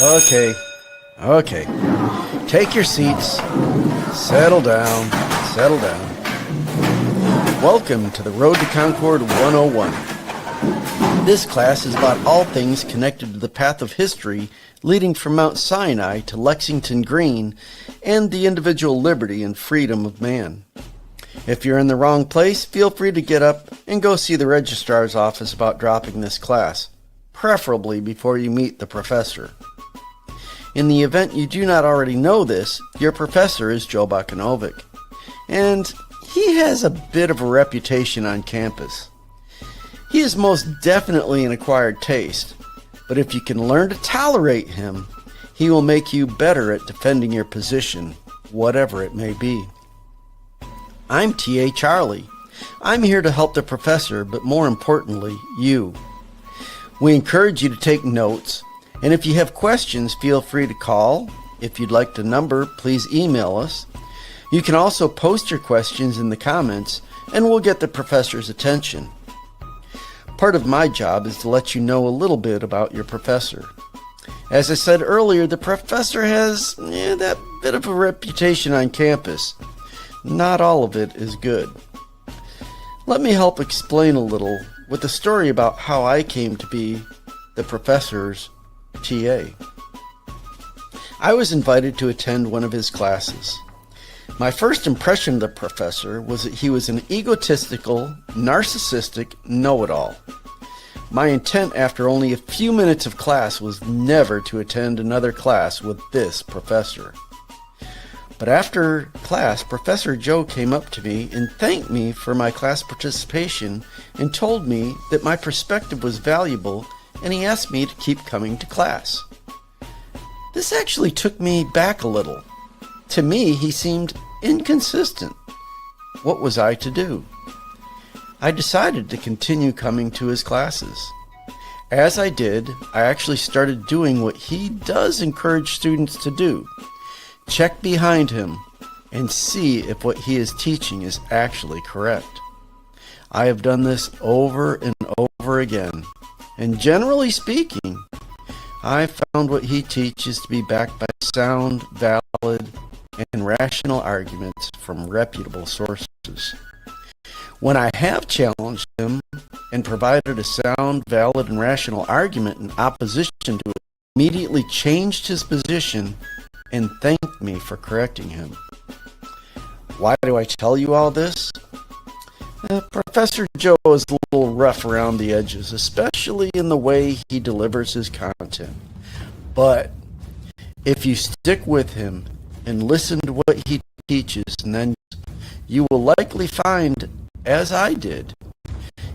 Okay, okay. Take your seats. Settle down, settle down. Welcome to the Road to Concord 101. This class is about all things connected to the path of history leading from Mount Sinai to Lexington Green and the individual liberty and freedom of man. If you're in the wrong place, feel free to get up and go see the registrar's office about dropping this class, preferably before you meet the professor. In the event you do not already know this, your professor is Joe Bakanovic, and he has a bit of a reputation on campus. He is most definitely an acquired taste, but if you can learn to tolerate him, he will make you better at defending your position, whatever it may be. I'm T.A. Charlie. I'm here to help the professor, but more importantly, you. We encourage you to take notes, and if you have questions, feel free to call. If you'd like the number, please email us. You can also post your questions in the comments, and we'll get the professor's attention. Part of my job is to let you know a little bit about your professor. As I said earlier, the professor has that bit of a reputation on campus. Not all of it is good. Let me help explain a little with a story about how I came to be the professor's TA. I was invited to attend one of his classes. My first impression of the professor was that he was an egotistical, narcissistic know-it-all. My intent after only a few minutes of class was never to attend another class with this professor. But after class, Professor Joe came up to me and thanked me for my class participation and told me that my perspective was valuable, and he asked me to keep coming to class. This actually took me back a little. To me, he seemed inconsistent. What was I to do? I decided to continue coming to his classes. As I did, I actually started doing what he does encourage students to do. Check behind him and see if what he is teaching is actually correct. I have done this over and over again, and generally speaking, I found what he teaches to be backed by sound, valid, and rational arguments from reputable sources. When I have challenged him and provided a sound, valid, and rational argument in opposition to it, he immediately changed his position and thanked me for correcting him. Why do I tell you all this? Professor Joe is a little rough around the edges, especially in the way he delivers his content. But if you stick with him and listen to what he teaches, and then you will likely find, as I did,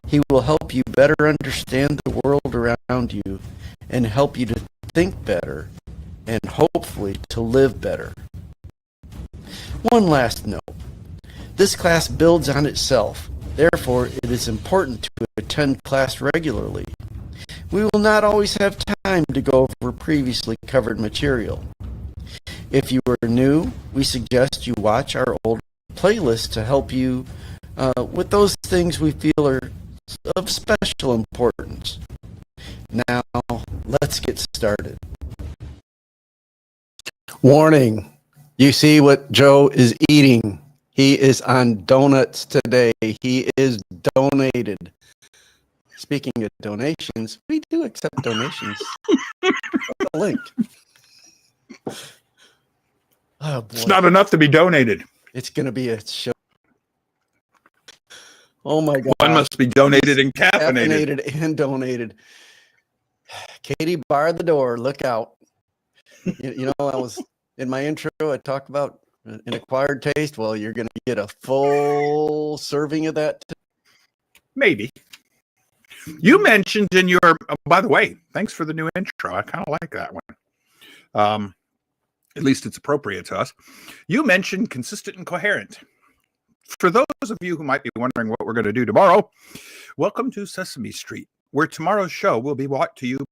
he will help you better understand the world around you and help you to think better and hopefully to live better. One last note. This class builds on itself. Therefore, it is important to attend class regularly. We will not always have time to go over previously covered material. If you are new, we suggest you watch our old playlist to help you with those things we feel are of special importance. Now, let's get started. Warning, you see what Joe is eating. He is on donuts today. He is donated. Speaking of donations, we do accept donations. What's the link? Oh, boy. It's not enough to be donated. It's going to be a show. Oh, my God. One must be donated and caffeinated. Caffeinated and donated. Katie, bar the door. Look out. You know, I was in my intro, I talked about an acquired taste. Well, you're going to get a full serving of that. Maybe. You mentioned in your, by the way, thanks for the new intro. I kind of like that one. At least it's appropriate to us. You mentioned consistent and coherent. For those of you who might be wondering what we're going to do tomorrow, welcome to Sesame Street, where tomorrow's show will be brought to you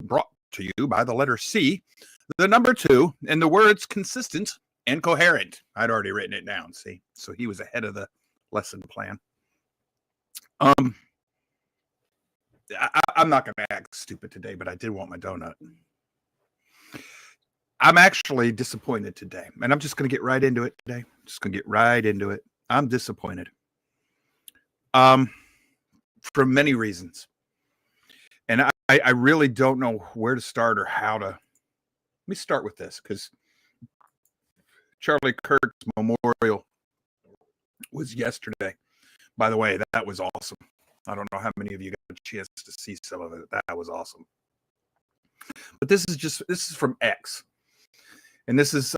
by the letter C, the number 2, and the words consistent and coherent. I'd already written it down, see? So he was ahead of the lesson plan. I'm not going to act stupid today, but I did want my donut. I'm actually disappointed today, and I'm just going to get right into it today. Just going to get right into it. I'm disappointed. For many reasons. And I really don't know where to start or how to. Let me start with this, because Charlie Kirk's memorial was yesterday. By the way, that was awesome. I don't know how many of you got a chance to see some of it. That was awesome. But this is from X. And this is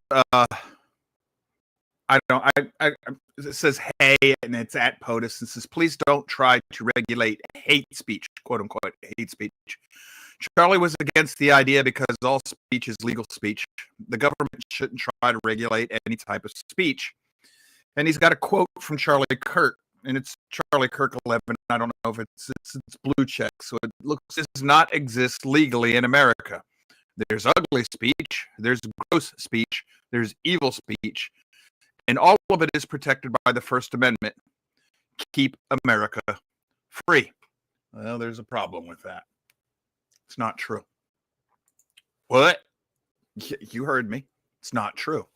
it says hey, and it's at POTUS, and says, please don't try to regulate hate speech, quote unquote hate speech. Charlie was against the idea because all speech is legal speech. The government shouldn't try to regulate any type of speech. And he's got a quote from Charlie Kirk, and it's Charlie Kirk 11. I don't know if it's blue check, so it looks does not exist legally in America. There's ugly speech, there's gross speech, there's evil speech, and all of it is protected by the First Amendment. Keep America free. Well, there's a problem with that. It's not true. What? You heard me. It's not true.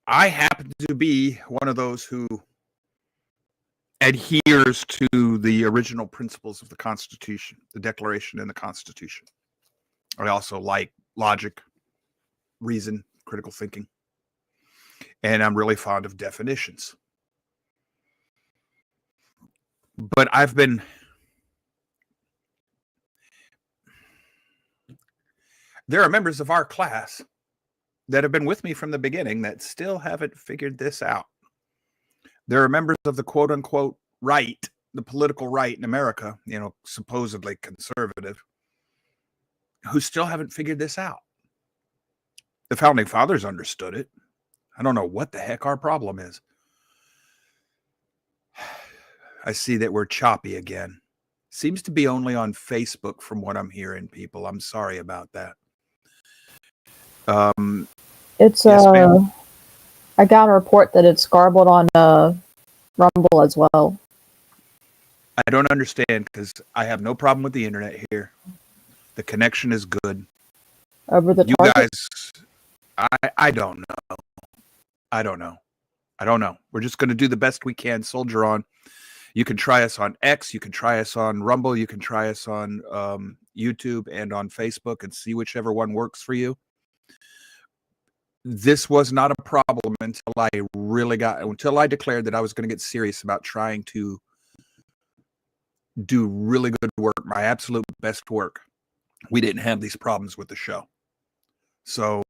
I happen to be one of those who adheres to the original principles of the Constitution, the Declaration and the Constitution. I also like logic, reason, critical thinking, and I'm really fond of definitions. But there are members of our class that have been with me from the beginning that still haven't figured this out. There are members of the quote unquote right, the political right in America, supposedly conservative, who still haven't figured this out. The founding fathers understood it. I don't know what the heck our problem is. I see that we're choppy again. Seems to be only on Facebook from what I'm hearing, people. I'm sorry about that. It's yes, ma'am. I got a report that it's garbled on Rumble as well. I don't understand, because I have no problem with the internet here. The connection is good. Over the you target? guys, I don't know. I don't know. We're just going to do the best we can. Soldier on. You can try us on X. You can try us on Rumble. You can try us on YouTube and on Facebook, and see whichever one works for you. This was not a problem until I declared that I was going to get serious about trying to do really good work, my absolute best work. We didn't have these problems with the show. So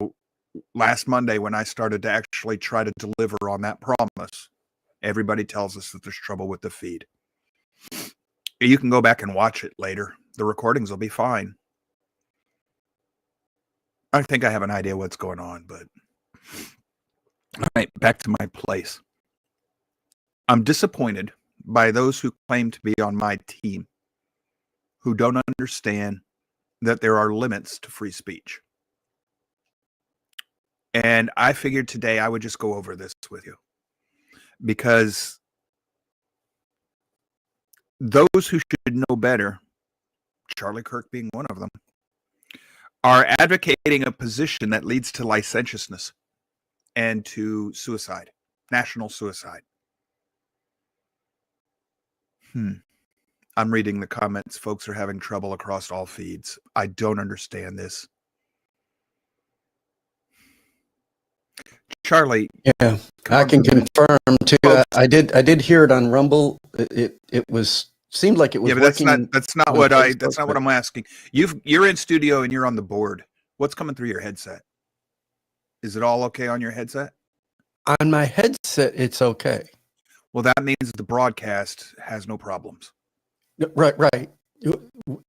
last Monday, when I started to actually try to deliver on that promise, everybody tells us that there's trouble with the feed. You can go back and watch it later. The recordings will be fine. I think I have an idea what's going on, but all right, back to my place. I'm disappointed by those who claim to be on my team, who don't understand that there are limits to free speech. And I figured today I would just go over this with you, because those who should know better, Charlie Kirk being one of them, are advocating a position that leads to licentiousness and to suicide, national suicide. I'm reading the comments. Folks are having trouble across all feeds. I don't understand this. Charlie. Yeah, I can confirm too. I did hear it on Rumble. It seemed like it was working. That's not what I'm asking. You're in studio and you're on the board. What's coming through your headset? Is it all okay on your headset? On my headset, it's okay. Well, that means the broadcast has no problems. Right.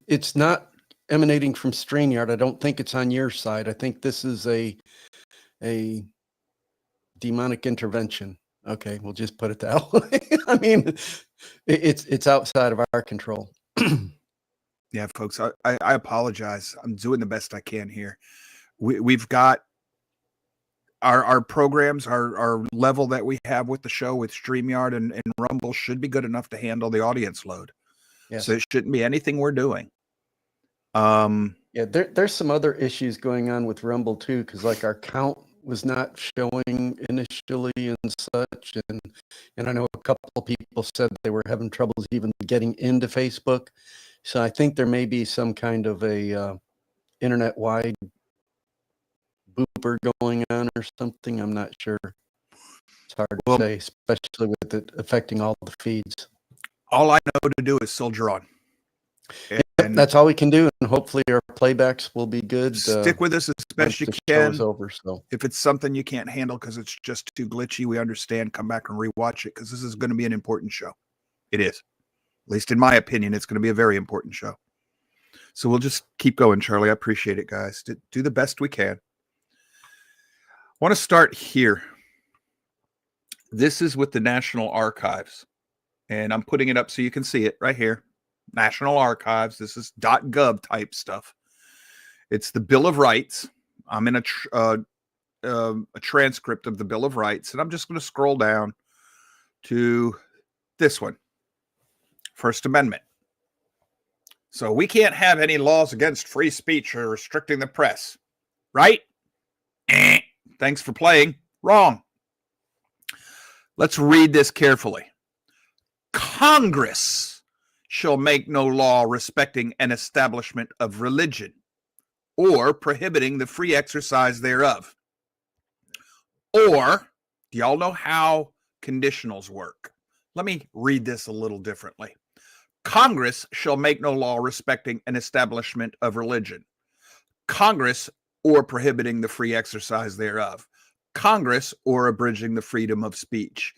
It's not emanating from StreamYard. I don't think it's on your side. I think this is a demonic intervention. Okay, we'll just put it that way. I mean, it's outside of our control. Yeah, folks, I apologize. I'm doing the best I can here. We've got our programs, our level that we have with the show with StreamYard and Rumble should be good enough to handle the audience load. Yes. So it shouldn't be anything we're doing. Yeah, there's some other issues going on with Rumble too, because like our count was not showing initially and such, and I know a couple of people said they were having troubles even getting into Facebook. So I think there may be some kind of a internet-wide booper going on or something. I'm not sure. It's hard to say, especially with it affecting all the feeds. All I know to do is soldier on. And that's all we can do, and hopefully our playbacks will be good. Stick with us as best you the can. show is over, so if it's something you can't handle because it's just too glitchy, we understand. Come back and rewatch it because this is going to be an important show. It is. At least in my opinion, it's going to be a very important show. So we'll just keep going, Charlie. I appreciate it, guys. Do the best we can. I want to start here. This is with the National Archives, and I'm putting it up so you can see it right here. National Archives. This is .gov type stuff. It's the Bill of Rights. I'm in a transcript of the Bill of Rights, and I'm just going to scroll down to this one. First Amendment. So we can't have any laws against free speech or restricting the press, right? Thanks for playing. Wrong. Let's read this carefully. Congress shall make no law respecting an establishment of religion or prohibiting the free exercise thereof. Or, do y'all know how conditionals work? Let me read this a little differently. Congress shall make no law respecting an establishment of religion. Congress or prohibiting the free exercise thereof. Congress or abridging the freedom of speech.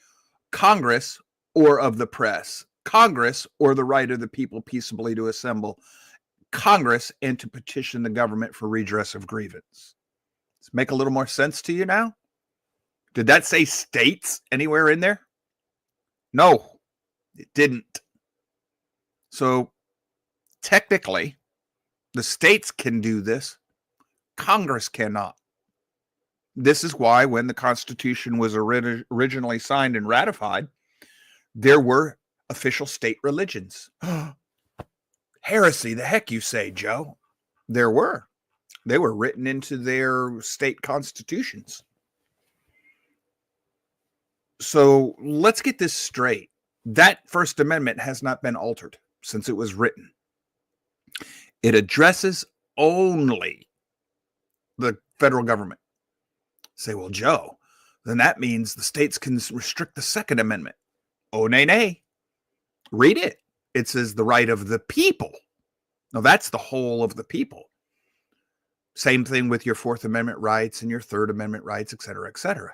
Congress or of the press. Congress or the right of the people peaceably to assemble. Congress and to petition the government for redress of grievance. Does it make a little more sense to you now? Did that say states anywhere in there? No, it didn't. So technically, the states can do this. Congress cannot. This is why when the Constitution was originally signed and ratified, there were official state religions. Heresy, the heck you say, Joe? There were. They were written into their state constitutions. So let's get this straight. That First Amendment has not been altered since it was written. It addresses only the federal government. Say, well, Joe, then that means the states can restrict the Second Amendment. Oh, nay, nay. Read it. It says the right of the people. Now, that's the whole of the people. Same thing with your Fourth Amendment rights and your Third Amendment rights, et cetera, et cetera.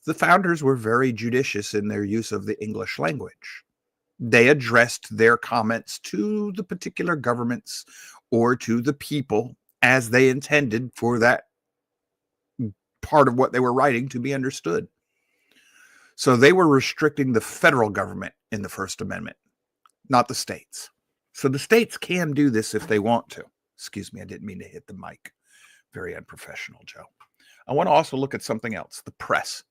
The founders were very judicious in their use of the English language. They addressed their comments to the particular governments or to the people as they intended for that part of what they were writing to be understood. So they were restricting the federal government in the First Amendment, not the states. So the states can do this if they want to. Excuse me, I didn't mean to hit the mic. Very unprofessional, Joe. I want to also look at something else, the press.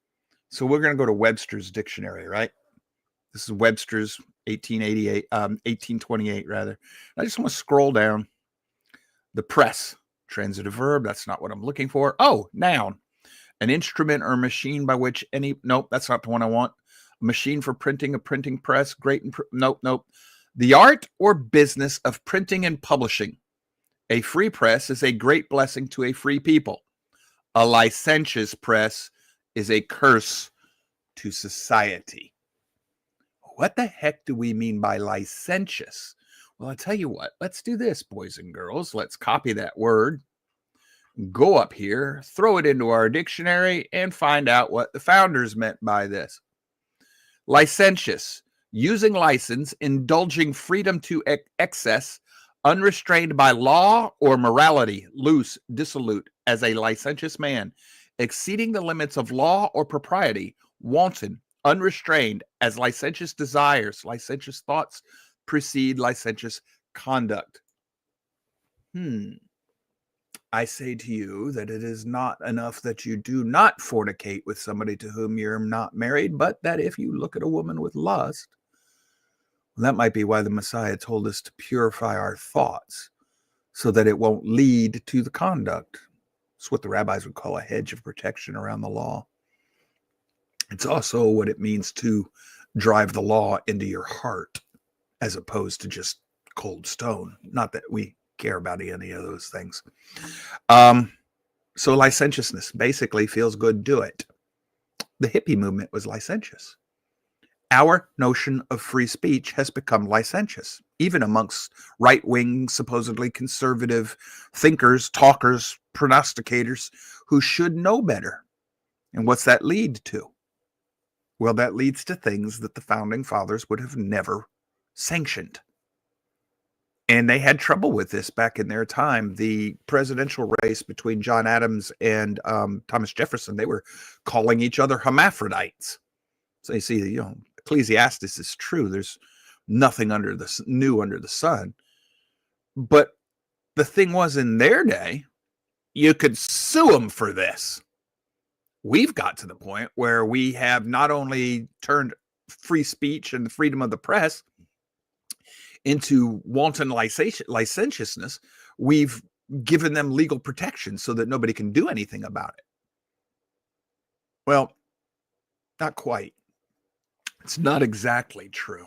So we're going to go to Webster's dictionary, right? This is Webster's 1828 rather. I just want to scroll down. The press, transitive verb, that's not what I'm looking for. Oh, noun. An instrument or machine by which nope, that's not the one I want. A machine for printing, a printing press, nope. The art or business of printing and publishing. A free press is a great blessing to a free people. A licentious press is a curse to society. What the heck do we mean by licentious? Well, I'll tell you what. Let's do this, boys and girls. Let's copy that word. Go up here, throw it into our dictionary, and find out what the founders meant by this. Licentious, using license, indulging freedom to excess, unrestrained by law or morality, loose, dissolute, as a licentious man, exceeding the limits of law or propriety, wanton, unrestrained, as licentious desires, licentious thoughts precede licentious conduct. I say to you that it is not enough that you do not fornicate with somebody to whom you're not married, but that if you look at a woman with lust, well, that might be why the Messiah told us to purify our thoughts so that it won't lead to the conduct. It's what the rabbis would call a hedge of protection around the law. It's also what it means to drive the law into your heart as opposed to just cold stone. Not that we care about any of those things. So licentiousness basically feels good, do it. The hippie movement was licentious. Our notion of free speech has become licentious, even amongst right-wing, supposedly conservative thinkers, talkers, prognosticators who should know better. And what's that lead to? Well, that leads to things that the founding fathers would have never sanctioned. And they had trouble with this back in their time. The presidential race between John Adams and Thomas Jefferson, they were calling each other hermaphrodites. So you see, Ecclesiastes is true. There's nothing new under the sun. But the thing was, in their day, you could sue them for this. We've got to the point where we have not only turned free speech and the freedom of the press into wanton licentiousness, we've given them legal protection so that nobody can do anything about it. Well, not quite. It's not exactly true.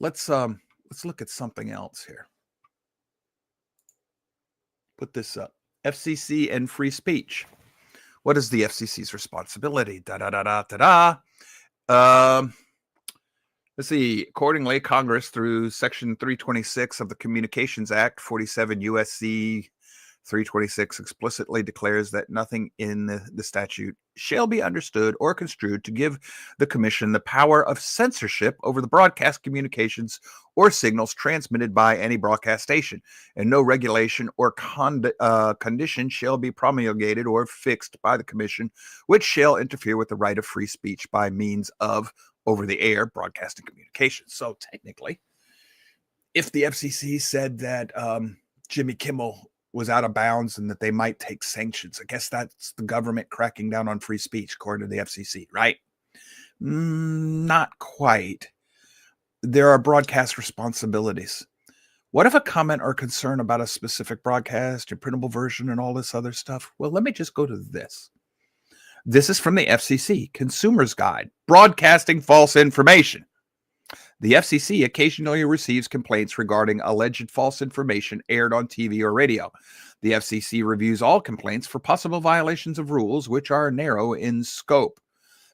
Let's look at something else here. Put this up. FCC and free speech. What is the FCC's responsibility? Let's see. Accordingly, Congress, through Section 326 of the Communications Act, 47 U.S.C. 326, explicitly declares that nothing in the statute shall be understood or construed to give the Commission the power of censorship over the broadcast communications or signals transmitted by any broadcast station, and no regulation or condition shall be promulgated or fixed by the Commission which shall interfere with the right of free speech by means of over-the-air broadcasting communications. So technically, if the FCC said that Jimmy Kimmel was out of bounds and that they might take sanctions, I guess that's the government cracking down on free speech, according to the FCC, right? Not quite. There are broadcast responsibilities. What if a comment or concern about a specific broadcast, your printable version, and all this other stuff? Well, let me just go to this. This is from the FCC, Consumer's Guide, Broadcasting False Information. The FCC occasionally receives complaints regarding alleged false information aired on TV or radio. The FCC reviews all complaints for possible violations of rules which are narrow in scope.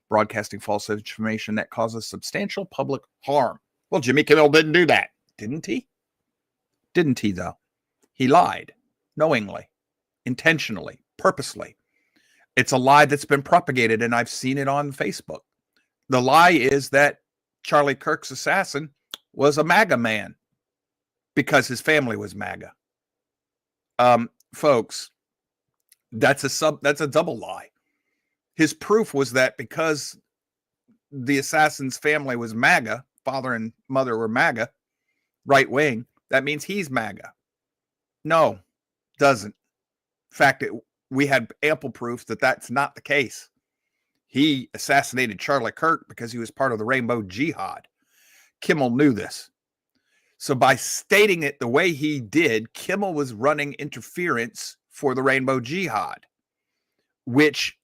Broadcasting false information that causes substantial public harm. Well, Jimmy Kimmel didn't do that, didn't he? Didn't he, though? He lied, knowingly, intentionally, purposely. It's a lie that's been propagated, and I've seen it on Facebook. The lie is that Charlie Kirk's assassin was a MAGA man because his family was MAGA. Folks, that's a double lie. His proof was that because the assassin's family was MAGA, father and mother were MAGA, right wing, that means he's MAGA. No, doesn't. In fact, we had ample proof that that's not the case. He assassinated Charlie Kirk because he was part of the Rainbow Jihad. Kimmel knew this. So by stating it the way he did, Kimmel was running interference for the Rainbow Jihad, which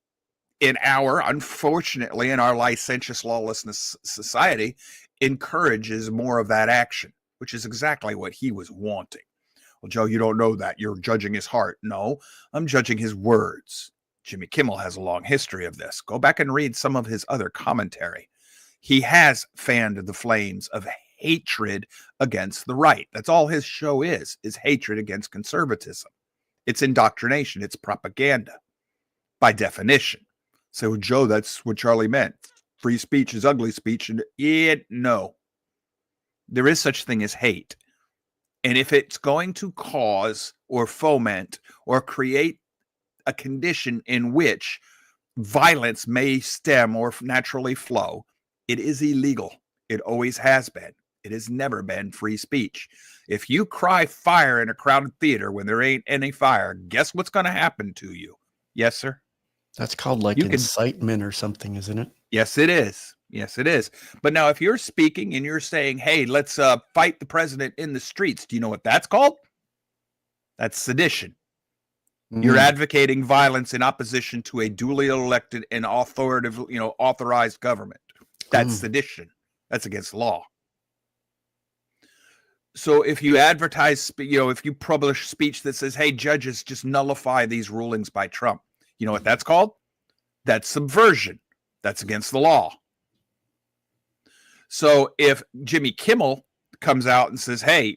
unfortunately, in our licentious lawlessness society, encourages more of that action, which is exactly what he was wanting. Well, Joe, you don't know that. You're judging his heart. No, I'm judging his words. Jimmy Kimmel has a long history of this. Go back and read some of his other commentary. He has fanned the flames of hatred against the right. That's all his show is hatred against conservatism. It's indoctrination. It's propaganda by definition. So, Joe, that's what Charlie meant. Free speech is ugly speech. And no. There is such thing as hate. And if it's going to cause or foment or create a condition in which violence may stem or naturally flow, it is illegal. It always has been. It has never been free speech. If you cry fire in a crowded theater when there ain't any fire, guess what's going to happen to you? Yes, sir? That's called incitement or something, isn't it? Yes, it is. Yes, it is. But now if you're speaking and you're saying, hey, let's fight the president in the streets, do you know what that's called? That's sedition. You're advocating violence in opposition to a duly elected and authoritative, authorized government. That's sedition. That's against law. So if you advertise, if you publish speech that says, hey, judges, just nullify these rulings by Trump, you know what that's called? That's subversion. That's against the law. So if Jimmy Kimmel comes out and says, hey,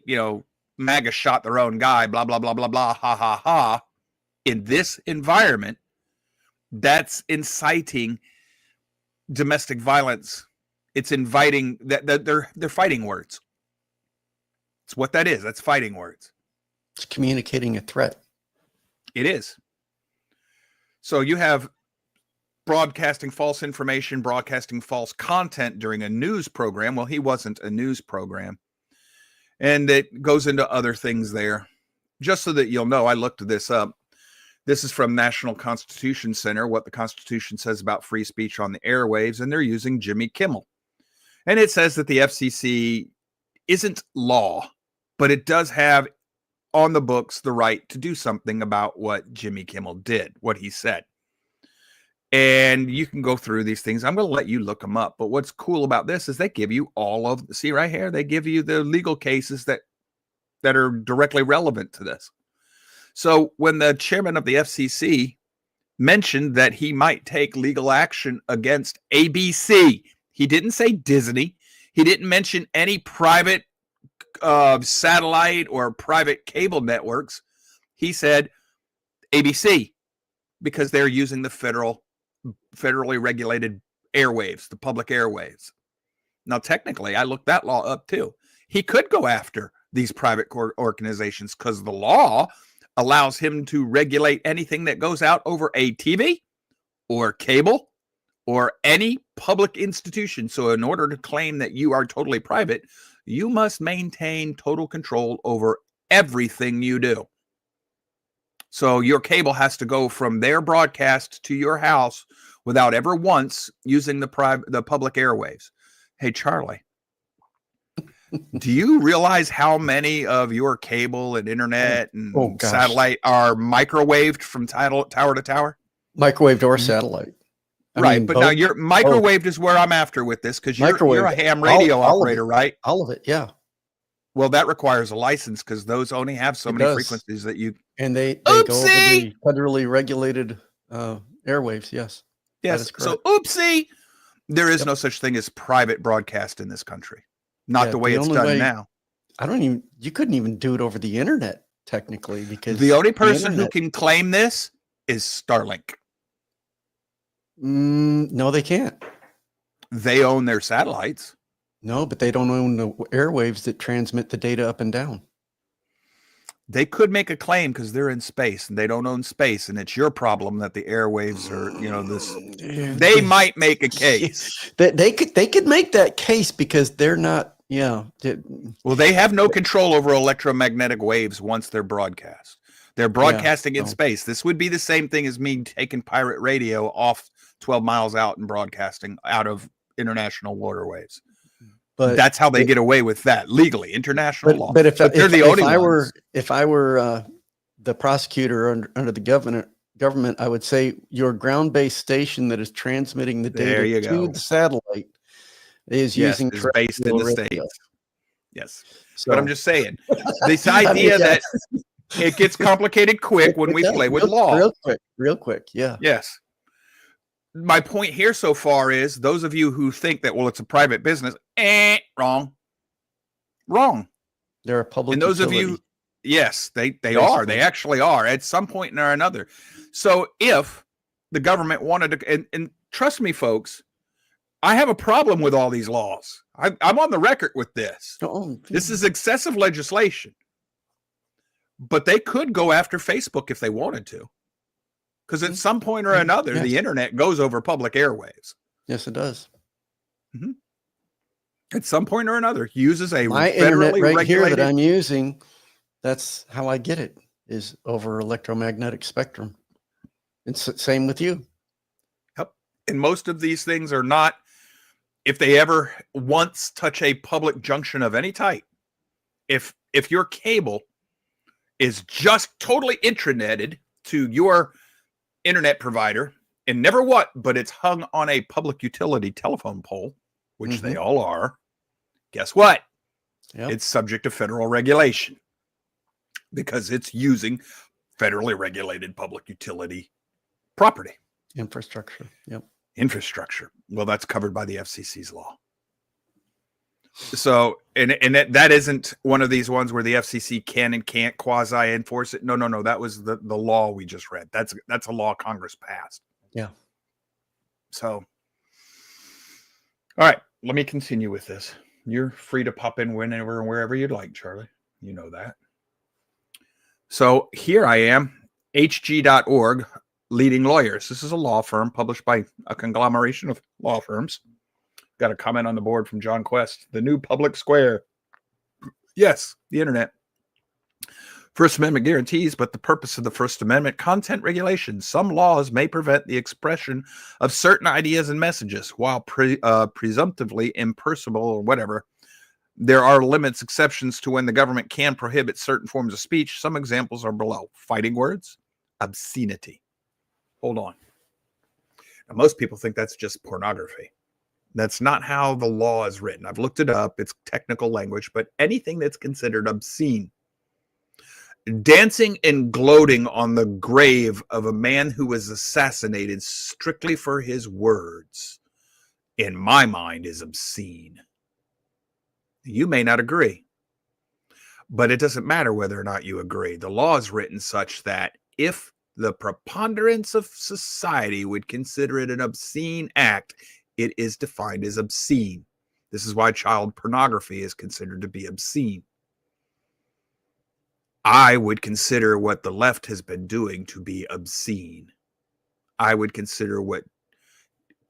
MAGA shot their own guy, blah, blah, blah, blah, blah, ha, ha, ha, in this environment, that's inciting domestic violence. It's inviting that they're fighting words. It's what that is. That's fighting words. It's communicating a threat. It is. So you have broadcasting false information, broadcasting false content during a news program. Well, he wasn't a news program. And it goes into other things there. Just so that you'll know, I looked this up. This is from National Constitution Center, what the Constitution says about free speech on the airwaves, and they're using Jimmy Kimmel. And it says that the FCC isn't law, but it does have on the books the right to do something about what Jimmy Kimmel did, what he said. And you can go through these things. I'm going to let you look them up. But what's cool about this is they give you see right here, they give you the legal cases that are directly relevant to this. So when the chairman of the FCC mentioned that he might take legal action against ABC, he didn't say Disney. He didn't mention any private satellite or private cable networks. He said ABC because they're using the federally regulated airwaves, the public airwaves. Now, technically, I looked that law up too. He could go after these private organizations because the law allows him to regulate anything that goes out over a TV or cable or any public institution. So in order to claim that you are totally private, you must maintain total control over everything you do. So your cable has to go from their broadcast to your house without ever once using the public airwaves. Hey, Charlie, do you realize how many of your cable and internet and satellite are microwaved from tower to tower? Microwaved or satellite. Right, but now you're microwaved is where I'm after with this because you're a ham radio operator, right? All of it, yeah. Well, that requires a license because those only have so many frequencies that you. And they go over the federally regulated airwaves. Yes. Yes. So, oopsie, there is no such thing as private broadcast in this country. Not the way it's done now. You couldn't even do it over the internet technically because the only person who can claim this is Starlink. No, they can't. They own their satellites. No, but they don't own the airwaves that transmit the data up and down. They could make a claim because they're in space and they don't own space, and it's your problem that the airwaves are, this. They might make a case. They could make that case because they're not. Yeah. Well, they have no control over electromagnetic waves once they're broadcast. They're broadcasting in space. This would be the same thing as me taking pirate radio off 12 miles out and broadcasting out of international waterways. But that's how they get away with that legally, international law. But if I were the prosecutor under the government, I would say your ground-based station that is transmitting the data to the satellite is using based in the States. Yes, so, but I'm just saying this idea that it gets complicated quick when we play with law. Real quick. Yeah. Yes. My point here so far is those of you who think that, well, it's a private business, wrong. They're a public and those utility. of you, yes, they are. They actually are at some point or another. So if the government wanted to, and trust me, folks, I have a problem with all these laws. I'm on the record with this. This is excessive legislation. But they could go after Facebook if they wanted to. Because at some point or another, the internet goes over public airwaves. Yes, it does. Mm-hmm. At some point or another, uses a my federally internet regulated here that I'm using. That's how I get it, is over electromagnetic spectrum. It's the same with you. Yep. And most of these things are not, if they ever once touch a public junction of any type, if your cable is just totally intraneted to your internet provider, and never what, but it's hung on a public utility telephone pole, which they all are, guess what? Yep. It's subject to federal regulation because it's using federally regulated public utility property. Infrastructure. Yep. Infrastructure. Well, that's covered by the FCC's law. So, and that isn't one of these ones where the FCC can and can't quasi enforce it. No. That was the law we just read. That's a law Congress passed. Yeah. So, all right, let me continue with this. You're free to pop in whenever and wherever you'd like, Charlie. You know that. So here I am, hg.org, leading lawyers. This is a law firm published by a conglomeration of law firms. Got a comment on the board from John Quest. The new public square. Yes, the internet. First Amendment guarantees, but the purpose of the First Amendment content regulations. Some laws may prevent the expression of certain ideas and messages while presumptively impersonal or whatever. There are limits, exceptions to when the government can prohibit certain forms of speech. Some examples are below. Fighting words, obscenity. Hold on. Now, most people think that's just pornography. That's not how the law is written. I've looked it up. It's technical language, but anything that's considered obscene. Dancing and gloating on the grave of a man who was assassinated strictly for his words, in my mind, is obscene. You may not agree, but it doesn't matter whether or not you agree. The law is written such that if the preponderance of society would consider it an obscene act, it is defined as obscene. This is why child pornography is considered to be obscene. I would consider what the left has been doing to be obscene. I would consider what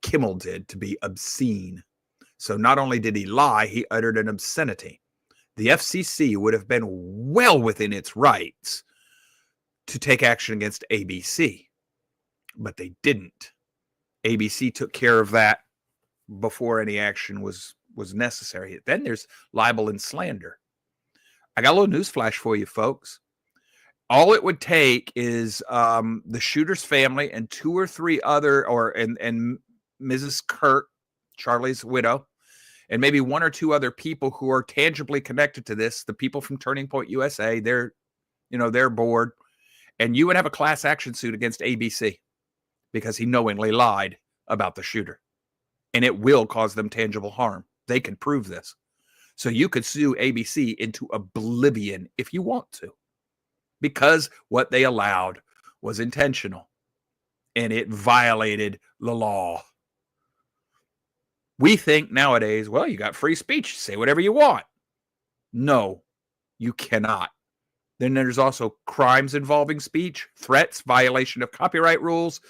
Kimmel did to be obscene. So not only did he lie, he uttered an obscenity. The FCC would have been well within its rights to take action against ABC, but they didn't. ABC took care of that before any action was necessary. Then there's libel and slander. I got a little newsflash for you, folks. All it would take is the shooter's family and two or three other, and Mrs. Kirk, Charlie's widow, and maybe one or two other people who are tangibly connected to this. The people from Turning Point USA, they're bored, and you would have a class action suit against ABC because he knowingly lied about the shooter, and it will cause them tangible harm. They can prove this. So you could sue ABC into oblivion if you want to, because what they allowed was intentional and it violated the law. We think nowadays, well, you got free speech, say whatever you want. No, you cannot. Then there's also crimes involving speech, threats, violation of copyright rules,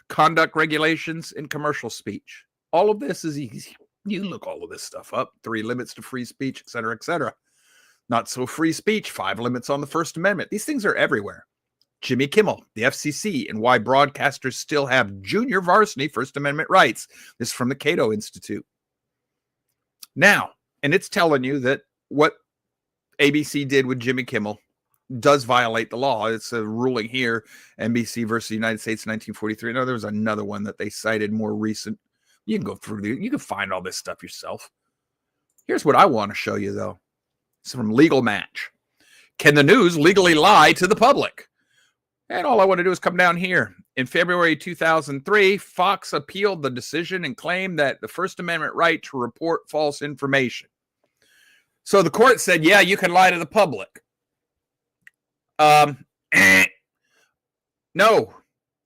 conduct regulations, and commercial speech. All of this is easy. You can look all of this stuff up. 3 limits to free speech, et cetera, et cetera. Not so free speech, 5 limits on the First Amendment. These things are everywhere. Jimmy Kimmel, the FCC, and why broadcasters still have junior varsity First Amendment rights. This is from the Cato Institute. Now, and it's telling you that what ABC did with Jimmy Kimmel does violate the law. It's a ruling here, NBC versus the United States, 1943. No, there was another one that they cited more recent. You can go through you can find all this stuff yourself. Here's what I want to show you, though. It's from Legal Match. Can the news legally lie to the public? And all I want to do is come down here. In February 2003, Fox appealed the decision and claimed that the First Amendment right to report false information. So the court said, yeah, you can lie to the public. No,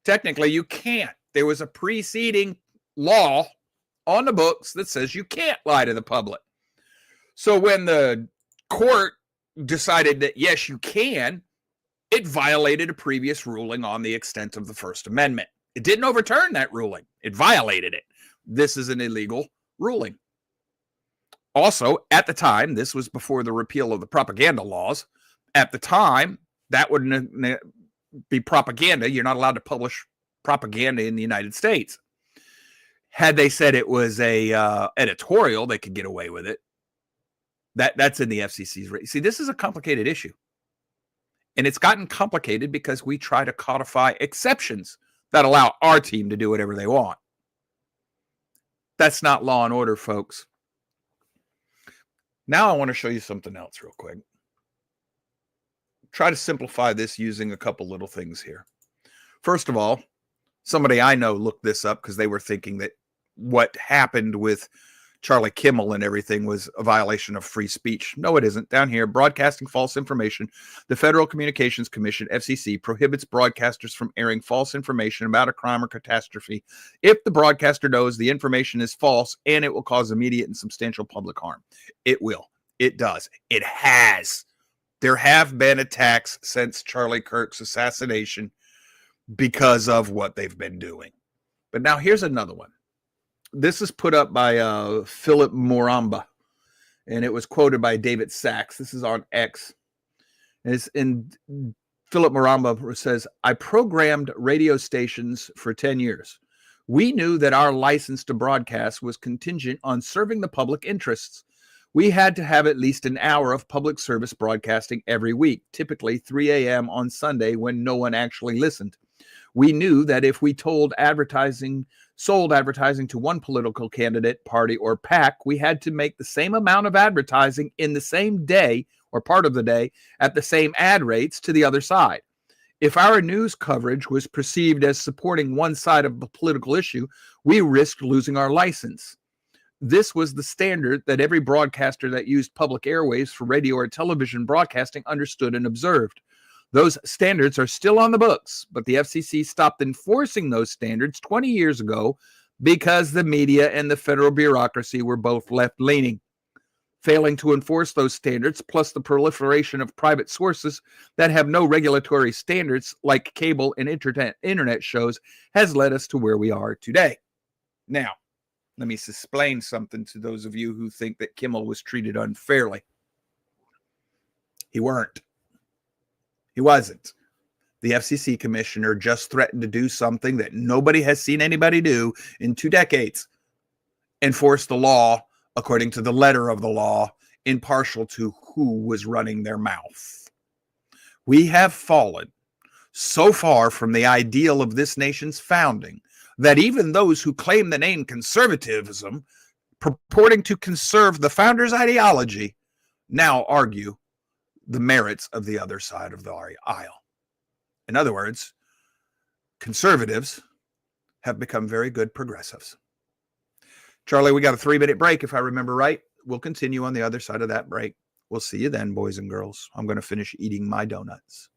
technically you can't. There was a preceding law on the books that says you can't lie to the public. So when the court decided that, yes, you can, it violated a previous ruling on the extent of the First Amendment. It didn't overturn that ruling. It violated it. This is an illegal ruling. Also, at the time, this was before the repeal of the propaganda laws. At the time, that wouldn't be propaganda. You're not allowed to publish propaganda in the United States. Had they said it was a editorial, they could get away with it. That's in the FCC's. See, this is a complicated issue. And it's gotten complicated because we try to codify exceptions that allow our team to do whatever they want. That's not law and order, folks. Now I want to show you something else real quick. Try to simplify this using a couple little things here. First of all, somebody I know looked this up because they were thinking that what happened with Charlie Kimmel and everything was a violation of free speech. No, it isn't. Down here, broadcasting false information. The Federal Communications Commission, FCC, prohibits broadcasters from airing false information about a crime or catastrophe if the broadcaster knows the information is false and it will cause immediate and substantial public harm. It will. It does. It has. There have been attacks since Charlie Kirk's assassination because of what they've been doing. But now here's another one. This is put up by Philip Moramba, and it was quoted by David Sachs. This is on X. And Philip Moramba says, I programmed radio stations for 10 years. We knew that our license to broadcast was contingent on serving the public interests. We had to have at least an hour of public service broadcasting every week, typically 3 a.m. on Sunday when no one actually listened. We knew that if we sold advertising to one political candidate, party, or PAC, we had to make the same amount of advertising in the same day or part of the day at the same ad rates to the other side. If our news coverage was perceived as supporting one side of the political issue, we risked losing our license. This was the standard that every broadcaster that used public airwaves for radio or television broadcasting understood and observed. Those standards are still on the books, but the FCC stopped enforcing those standards 20 years ago because the media and the federal bureaucracy were both left-leaning. Failing to enforce those standards, plus the proliferation of private sources that have no regulatory standards like cable and internet shows, has led us to where we are today. Now, let me explain something to those of you who think that Kimmel was treated unfairly. He weren't. He wasn't. The FCC commissioner just threatened to do something that nobody has seen anybody do in 2 decades. Enforce the law according to the letter of the law, impartial to who was running their mouth. We have fallen so far from the ideal of this nation's founding that even those who claim the name conservatism, purporting to conserve the founders' ideology, now argue the merits of the other side of the aisle. In other words, conservatives have become very good progressives. Charlie, we got a 3-minute break, if I remember right. We'll continue on the other side of that break. We'll see you then, boys and girls. I'm going to finish eating my donuts.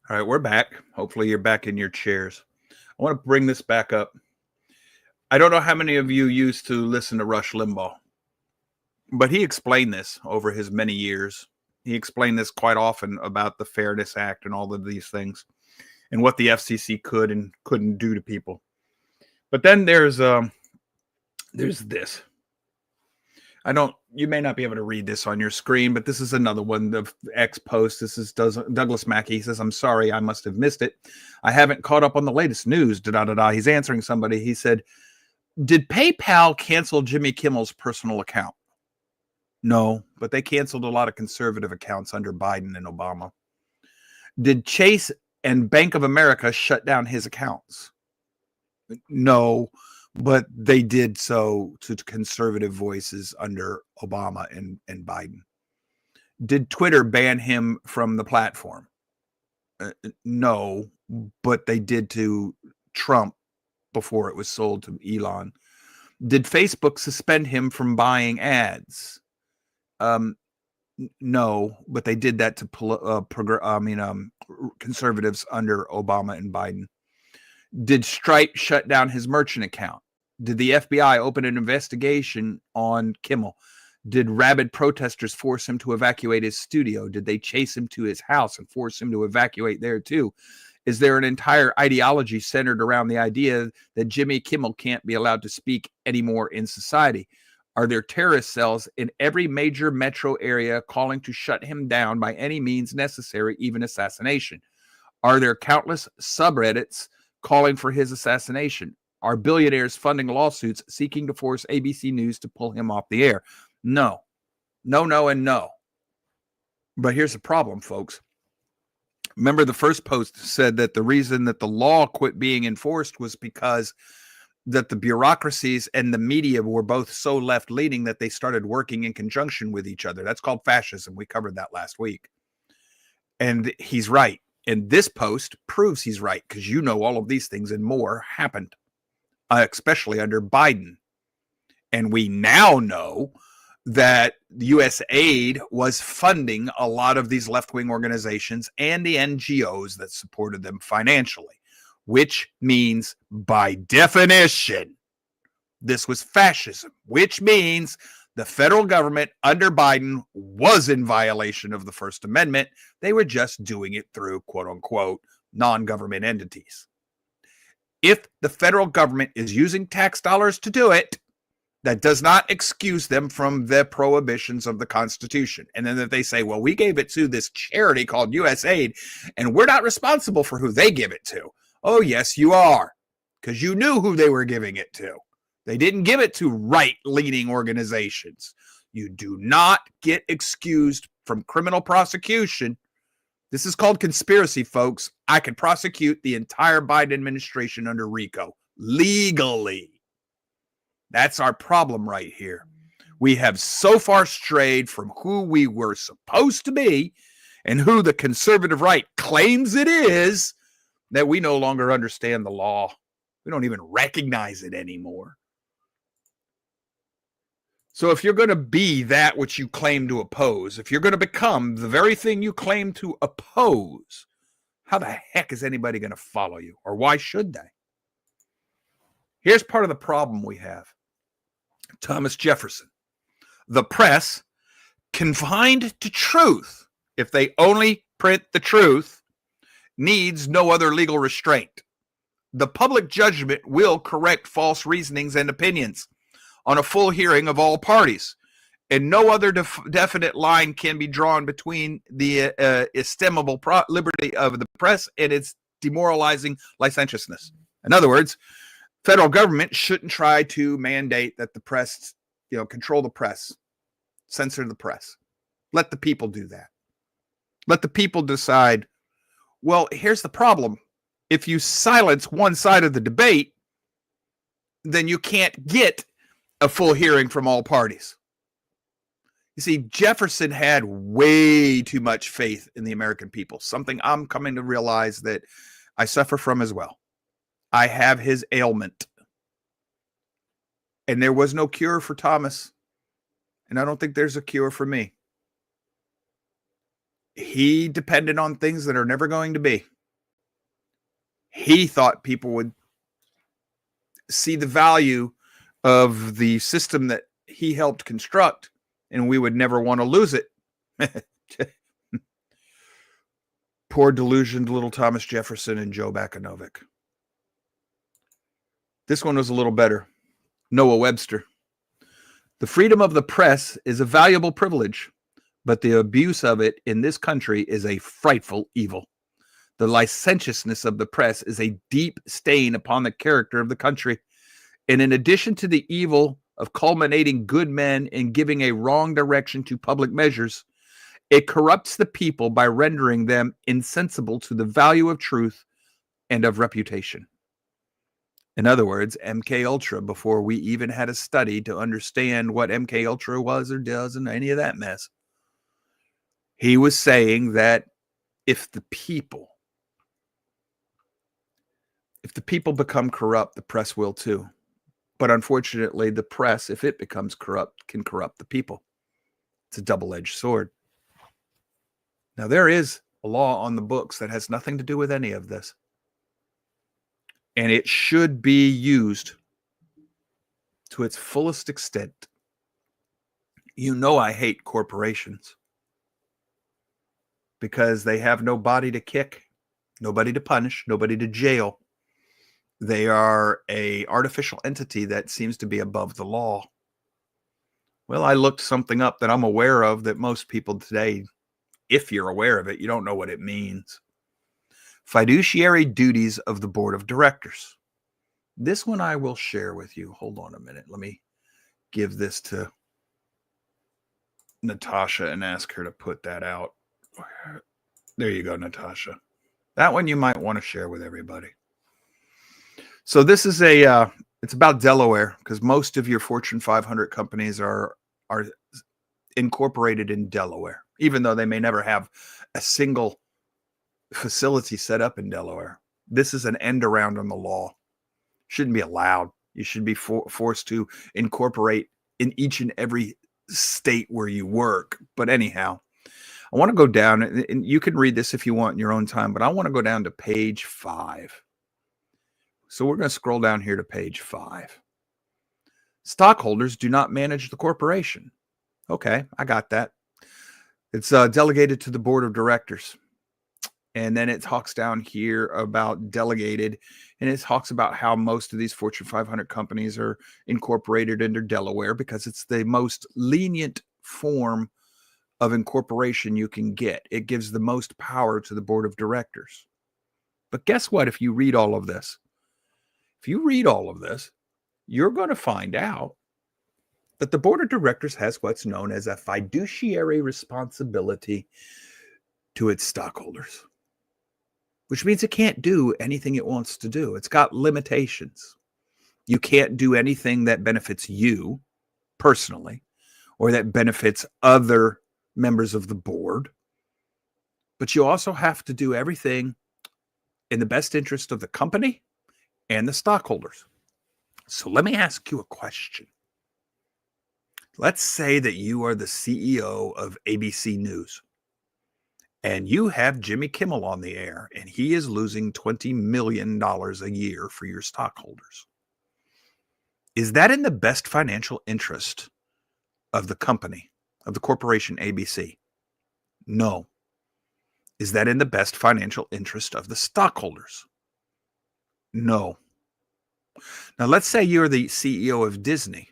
All right, we're back. Hopefully you're back in your chairs. I want to bring this back up. I don't know how many of you used to listen to Rush Limbaugh, but he explained this over his many years. He explained this quite often about the Fairness Act and all of these things and what the FCC could and couldn't do to people. But then there's this. You may not be able to read this on your screen, but this is another one, the X post. This is Douglas Mackey. He says, I'm sorry, I must have missed it. I haven't caught up on the latest news. He's answering somebody. He said, did PayPal cancel Jimmy Kimmel's personal account? No, but they canceled a lot of conservative accounts under Biden and Obama. Did Chase and Bank of America shut down his accounts? No, but they did so to conservative voices under Obama and Biden. Did Twitter ban him from the platform? No, but they did to Trump before it was sold to Elon. Did Facebook suspend him from buying ads? No, but they did that to conservatives under Obama and Biden. Did Stripe shut down his merchant account? Did the FBI open an investigation on Kimmel? Did rabid protesters force him to evacuate his studio? Did they chase him to his house and force him to evacuate there too? Is there an entire ideology centered around the idea that Jimmy Kimmel can't be allowed to speak anymore in society? Are there terrorist cells in every major metro area calling to shut him down by any means necessary, even assassination? Are there countless subreddits calling for his assassination? Are billionaires funding lawsuits seeking to force ABC News to pull him off the air? No, and no. But here's the problem, folks. Remember, the first post said that the reason that the law quit being enforced was because that the bureaucracies and the media were both so left-leaning that they started working in conjunction with each other. That's called fascism. We covered that last week. And he's right. And this post proves he's right, because all of these things and more happened, especially under Biden. And we now know that U.S. aid was funding a lot of these left-wing organizations and the NGOs that supported them financially, which means, by definition, this was fascism, which means the federal government under Biden was in violation of the First Amendment. They were just doing it through, quote unquote, non-government entities. If the federal government is using tax dollars to do it, that does not excuse them from the prohibitions of the Constitution. And then if they say, well, we gave it to this charity called USAID, and we're not responsible for who they give it to. Oh, yes, you are, because you knew who they were giving it to. They didn't give it to right-leaning organizations. You do not get excused from criminal prosecution. This is called conspiracy, folks. I could prosecute the entire Biden administration under RICO legally. That's our problem right here. We have so far strayed from who we were supposed to be and who the conservative right claims it is that we no longer understand the law. We don't even recognize it anymore. So if you're going to be that which you claim to oppose, if you're going to become the very thing you claim to oppose, how the heck is anybody going to follow you? Or why should they? Here's part of the problem we have. Thomas Jefferson. The press, confined to truth, if they only print the truth, needs no other legal restraint. The public judgment will correct false reasonings and opinions on a full hearing of all parties, and no other definite line can be drawn between the estimable liberty of the press and its demoralizing licentiousness. In other words, federal government shouldn't try to mandate that the press, control the press, censor the press. Let the people do that. Let the people decide. Well, here's the problem. If you silence one side of the debate, then you can't get a full hearing from all parties. You see, Jefferson had way too much faith in the American people, something I'm coming to realize that I suffer from as well. I have his ailment. And there was no cure for Thomas. And I don't think there's a cure for me. He depended on things that are never going to be. He thought people would see the value of the system that he helped construct, and we would never want to lose it. Poor delusioned little Thomas Jefferson and Joe Bakanovic. This one was a little better. Noah Webster. The freedom of the press is a valuable privilege, but the abuse of it in this country is a frightful evil. The licentiousness of the press is a deep stain upon the character of the country. And in addition to the evil of culminating good men in giving a wrong direction to public measures, it corrupts the people by rendering them insensible to the value of truth and of reputation. In other words, MK Ultra, before we even had a study to understand what MK Ultra was or does and any of that mess, he was saying that if the people become corrupt, the press will too. But unfortunately, the press, if it becomes corrupt, can corrupt the people. It's a double-edged sword. Now, there is a law on the books that has nothing to do with any of this. And it should be used to its fullest extent. You know I hate corporations because they have no body to kick, nobody to punish, nobody to jail. They are an artificial entity that seems to be above the law. Well, I looked something up that I'm aware of that most people today, if you're aware of it, you don't know what it means. Fiduciary duties of the board of directors. This one I will share with you. Hold on a minute. Let me give this to Natasha and ask her to put that out. There you go, Natasha. That one you might want to share with everybody. So this is it's about Delaware, because most of your Fortune 500 companies are incorporated in Delaware, even though they may never have a single facility set up in Delaware. This is an end around on the law. Shouldn't be allowed. You should be forced to incorporate in each and every state where you work. But anyhow, I want to go down, and you can read this if you want in your own time, but I want to go down to page 5. So we're going to scroll down here to page 5. Stockholders do not manage the corporation. Okay, I got that. It's delegated to the board of directors. And then it talks down here about delegated, and it talks about how most of these Fortune 500 companies are incorporated under Delaware because it's the most lenient form of incorporation you can get. It gives the most power to the board of directors. But guess what? If you read all of this, you're going to find out that the board of directors has what's known as a fiduciary responsibility to its stockholders, which means it can't do anything it wants to do. It's got limitations. You can't do anything that benefits you personally or that benefits other members of the board. But you also have to do everything in the best interest of the company and the stockholders. So let me ask you a question. Let's say that you are the CEO of ABC News, and you have Jimmy Kimmel on the air, and he is losing $20 million a year for your stockholders. Is that in the best financial interest of the company, of the corporation ABC? No. Is that in the best financial interest of the stockholders? No. Now, let's say you're the CEO of Disney.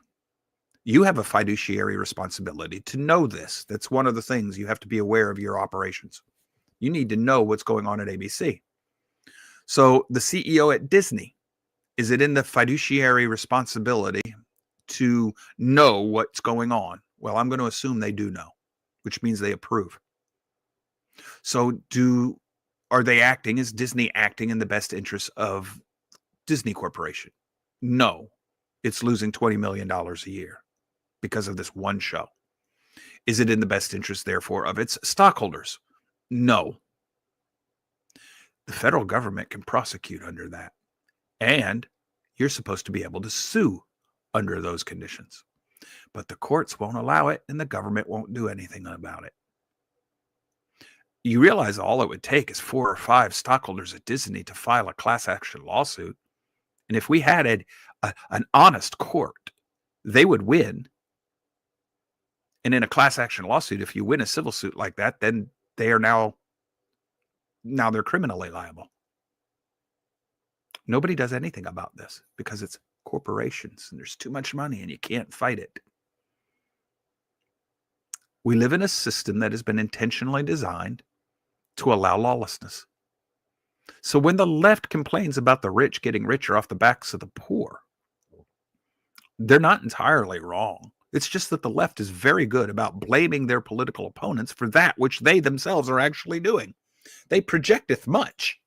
You have a fiduciary responsibility to know this. That's one of the things you have to be aware of your operations. You need to know what's going on at ABC. So the CEO at Disney, is it in the fiduciary responsibility to know what's going on? Well, I'm going to assume they do know, which means they approve. So is Disney acting in the best interest of Disney Corporation? No, it's losing $20 million a year because of this one show. Is it in the best interest, therefore, of its stockholders? No. The federal government can prosecute under that. And you're supposed to be able to sue under those conditions. But the courts won't allow it, and the government won't do anything about it. you realize all it would take is 4 or 5 stockholders at Disney to file a class action lawsuit. And if we had an honest court, they would win. And in a class action lawsuit, if you win a civil suit like that, then they are now they're criminally liable. Nobody does anything about this because it's corporations and there's too much money and you can't fight it. We live in a system that has been intentionally designed to allow lawlessness. So when the left complains about the rich getting richer off the backs of the poor, they're not entirely wrong. It's just that the left is very good about blaming their political opponents for that which they themselves are actually doing. They projecteth much.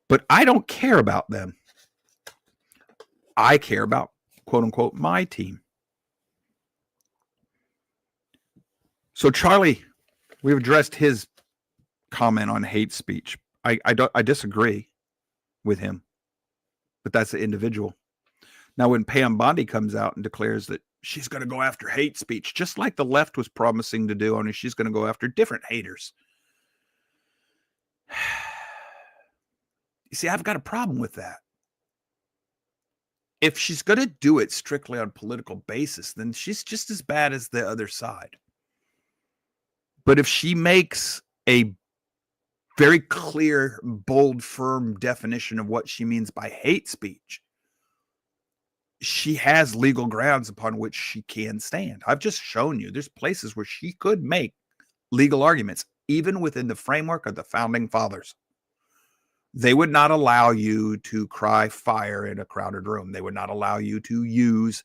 But I don't care about them. I care about, quote unquote, my team. So Charlie, we've addressed his comment on hate speech. I disagree with him, but that's the individual. Now, when Pam Bondi comes out and declares that she's going to go after hate speech, just like the left was promising to do, only she's going to go after different haters. You see, I've got a problem with that. If she's going to do it strictly on political basis, then she's just as bad as the other side. But if she makes a very clear, bold, firm definition of what she means by hate speech, she has legal grounds upon which she can stand. I've just shown you there's places where she could make legal arguments, even within the framework of the founding fathers. They would not allow you to cry fire in a crowded room. They would not allow you to use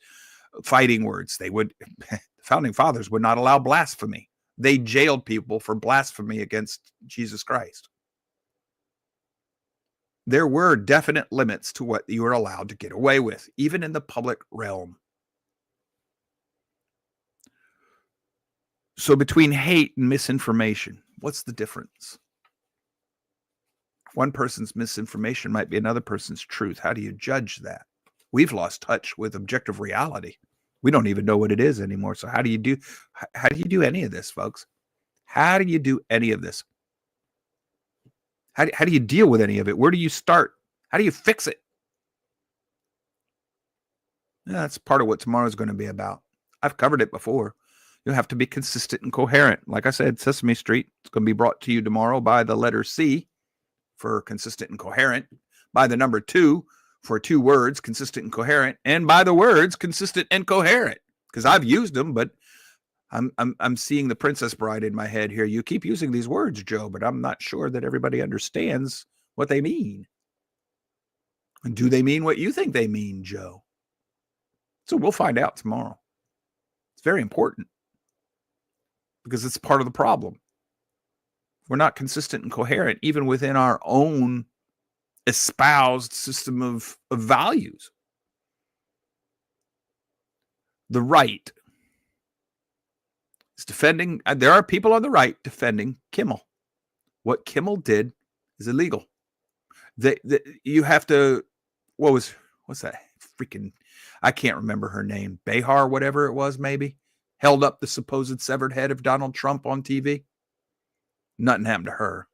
fighting words. The founding fathers would not allow blasphemy. They jailed people for blasphemy against Jesus Christ. There were definite limits to what you were allowed to get away with, even in the public realm. So between hate and misinformation, what's the difference? One person's misinformation might be another person's truth. How do you judge that? We've lost touch with objective reality. We don't even know what it is anymore. So how do you do any of this, folks? How do you do any of this? How do you deal with any of it? Where do you start? How do you fix it? Yeah, that's part of what tomorrow's going to be about. I've covered it before. You'll have to be consistent and coherent. Like I said, Sesame Street is going to be brought to you tomorrow by the letter C for consistent and coherent, by the number 2 for 2 words, consistent and coherent, and by the words consistent and coherent, because I've used them, but I'm seeing the Princess Bride in my head here. You keep using these words, Joe, but I'm not sure that everybody understands what they mean. And do they mean what you think they mean, Joe? So we'll find out tomorrow. It's very important because it's part of the problem. We're not consistent and coherent, even within our own espoused system of values. The right is defending, there are people on the right defending Kimmel. What Kimmel did is illegal. You have to, what's that freaking, I can't remember her name, Behar, whatever it was, maybe, held up the supposed severed head of Donald Trump on TV. Nothing happened to her.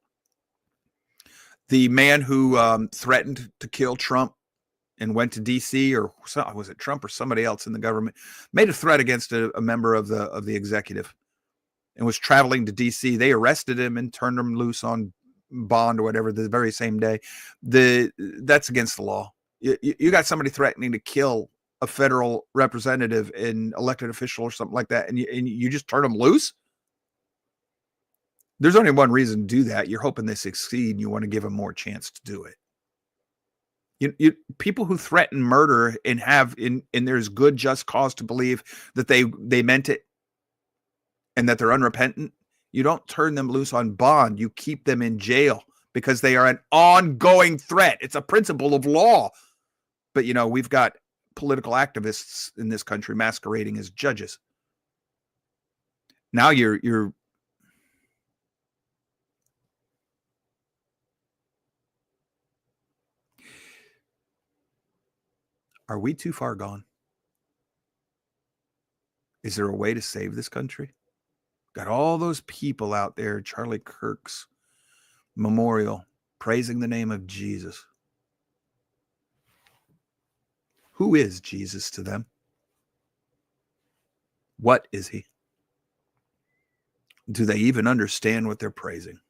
The man who threatened to kill Trump and went to D.C., or was it Trump or somebody else in the government, made a threat against a member of the executive and was traveling to D.C. They arrested him and turned him loose on bond or whatever the very same day. That's against the law. You got somebody threatening to kill a federal representative, an elected official or something like that, and you just turn them loose? There's only one reason to do that. You're hoping they succeed and you want to give them more chance to do it. People who threaten murder and there's good just cause to believe that they meant it and that they're unrepentant, you don't turn them loose on bond. You keep them in jail because they are an ongoing threat. It's a principle of law. But we've got political activists in this country masquerading as judges. Now you're Are we too far gone? Is there a way to save this country? Got all those people out there, Charlie Kirk's memorial, praising the name of Jesus. Who is Jesus to them? What is he? Do they even understand what they're praising?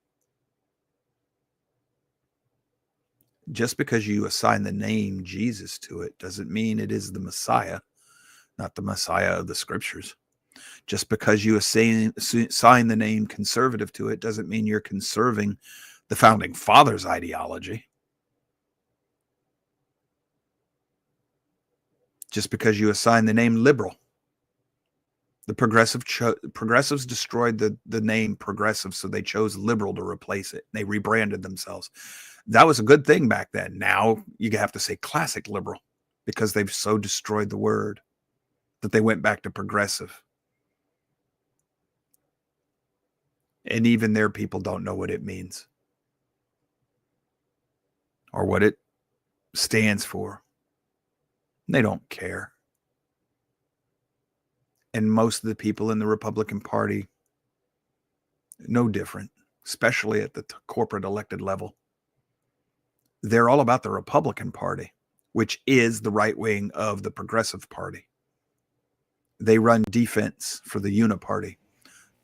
Just because you assign the name Jesus to it doesn't mean it is the Messiah, not the Messiah of the scriptures. Just because you assign the name conservative to it doesn't mean you're conserving the founding fathers' ideology. Just because you assign the name liberal. The progressives destroyed the name progressive, so they chose liberal to replace it. They rebranded themselves. That was a good thing back then. Now you have to say classic liberal because they've so destroyed the word that they went back to progressive. And even their people don't know what it means or what it stands for. They don't care. And most of the people in the Republican Party, no different, especially at the corporate elected level. They're all about the Republican Party, which is the right wing of the Progressive Party. They run defense for the Uniparty.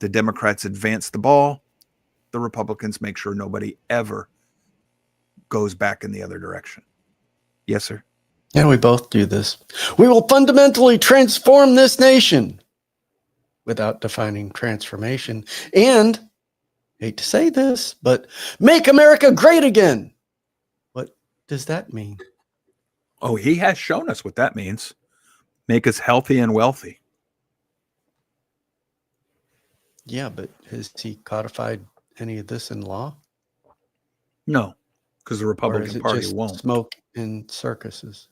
The Democrats advance the ball. The Republicans make sure nobody ever goes back in the other direction. Yes, sir. And we both do this. We will fundamentally transform this nation without defining transformation. And, hate to say this, but make America great again. What does that mean? Oh, he has shown us what that means. Make us healthy and wealthy. Yeah, but has he codified any of this in law? No, because the Republican Party just won't. Smoke and circuses.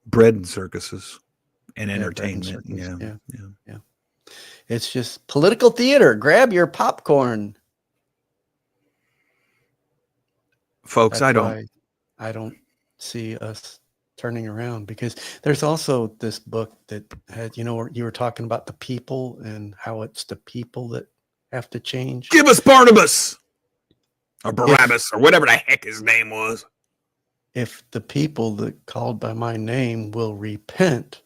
Bread and circuses and Yeah, entertainment. bread and circus. Yeah. It's just political theater. Grab your popcorn. Folks, That's why I don't see us turning around, because there's also this book that had, you were talking about the people and how it's the people that have to change. Give us Barnabas or Barabbas or whatever the heck his name was. If the people that called by my name will repent,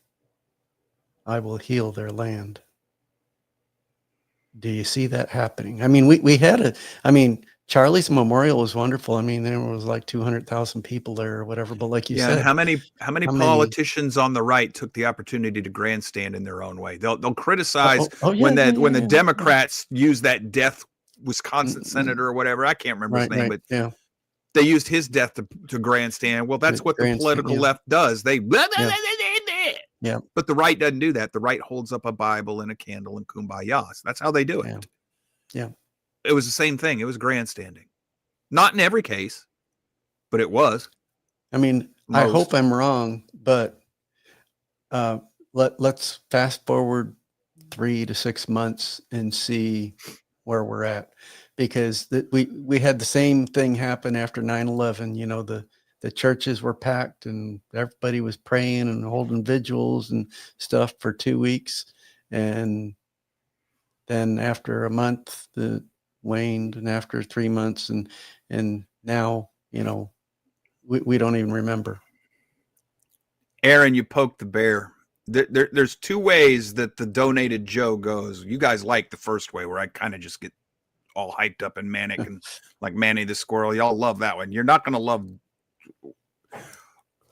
I will heal their land. Do you see that happening? I mean, we had Charlie's memorial was wonderful. I mean, there was like 200,000 people there or whatever. But like you said, and how many politicians on the right took the opportunity to grandstand in their own way? They'll criticize when the Democrats use that death Wisconsin senator or whatever. I can't remember his name, but they used his death to grandstand. Well, that's what the political left does. They but the right doesn't do that. The right holds up a Bible and a candle and kumbaya. So that's how they do it. Yeah. It was the same thing. It was grandstanding. Not in every case, but it was. I mean, I hope I'm wrong, but let's fast forward 3 to 6 months and see where we're at, because we had the same thing happen after 9/11. The churches were packed and everybody was praying and holding vigils and stuff for 2 weeks, and then after a month the waned, and after 3 months, and now we don't even remember. Aaron, you poked the bear. There's two ways that the donated Joe goes. You guys like the first way, where I kind of just get all hyped up and manic and like Manny the squirrel. Y'all love that one. You're not going to love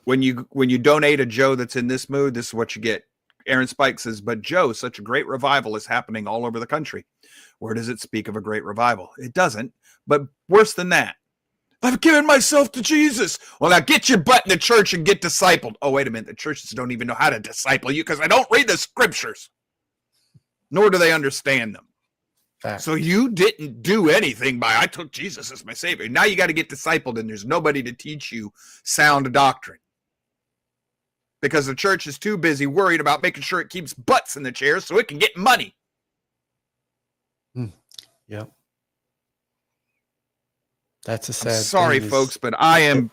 when you donate a Joe that's in this mood. This is what you get. Aaron Spike says, but Joe, such a great revival is happening all over the country. Where does it speak of a great revival? It doesn't. But worse than that, I've given myself to Jesus. Well, now get your butt in the church and get discipled. Oh, wait a minute. The churches don't even know how to disciple you because I don't read the scriptures, nor do they understand them. Fact. So you didn't do anything by, I took Jesus as my savior. Now you got to get discipled, and there's nobody to teach you sound doctrine because the church is too busy worried about making sure it keeps butts in the chairs so it can get money. Yeah. That's a sad sorry, thing. Folks, but I am.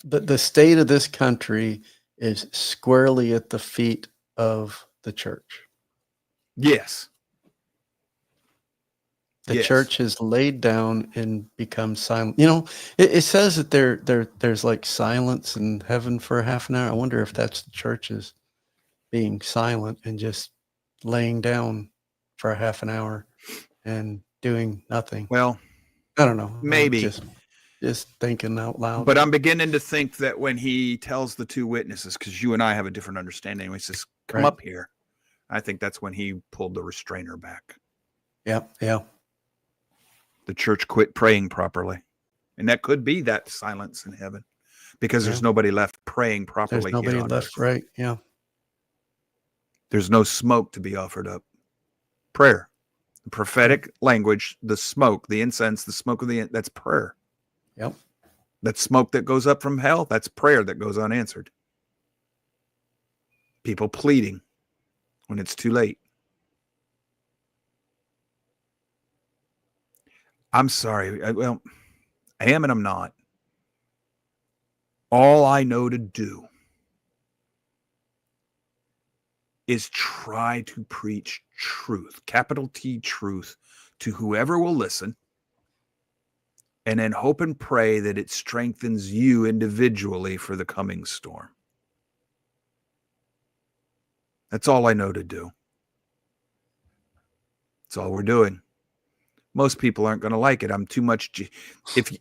The state of this country is squarely at the feet of the church. Yes. The Yes. church has laid down and become silent. It says that there's like silence in heaven for a half an hour. I wonder if that's the churches being silent and just laying down for a half an hour and doing nothing. Well, I don't know. maybe. Just thinking out loud. But I'm beginning to think that when he tells the two witnesses, because you and I have a different understanding, he says, come Right. up here. I think that's when he pulled the restrainer back. Yeah. The church quit praying properly. And that could be that silence in heaven because there's nobody left praying properly. There's nobody left, earth. Right. Yeah. There's no smoke to be offered up. Prayer, the prophetic language, the smoke, the incense, the smoke of that's prayer. Yep. That smoke that goes up from hell, that's prayer that goes unanswered. People pleading when it's too late. I'm sorry. I am and I'm not. All I know to do is try to preach truth, capital T truth, to whoever will listen, and then hope and pray that it strengthens you individually for the coming storm. That's all I know to do. That's all we're doing. Most people aren't going to like it. I'm too much. If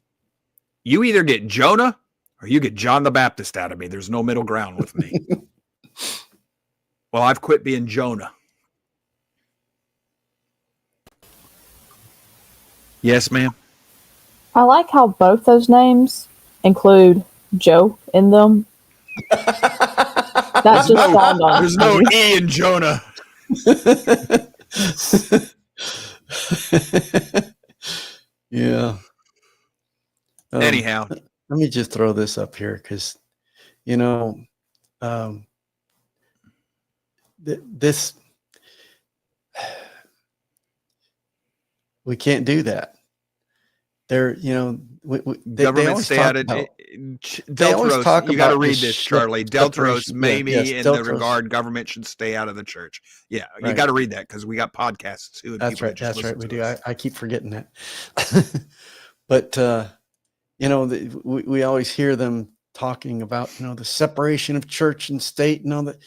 you either get Jonah or you get John the Baptist out of me, there's no middle ground with me. Well, I've quit being Jonah. Yes, ma'am. I like how both those names include Joe in them. That just dawned on There's me. no E in Jonah. Yeah. Anyhow, let me just throw this up here because, this we can't do that. They're, government always stay talk out of about- Deltaros. always talk You got to about read the this, Charlie. Deltaros, separation. maybe Yes, in the Deltaros. regard government should stay out of the church. Yeah, you Right. got to read that because we got podcasts too. And That's people right. that just That's right. listen We to do. us. I keep forgetting that. But we always hear them talking about the separation of church and state and all that.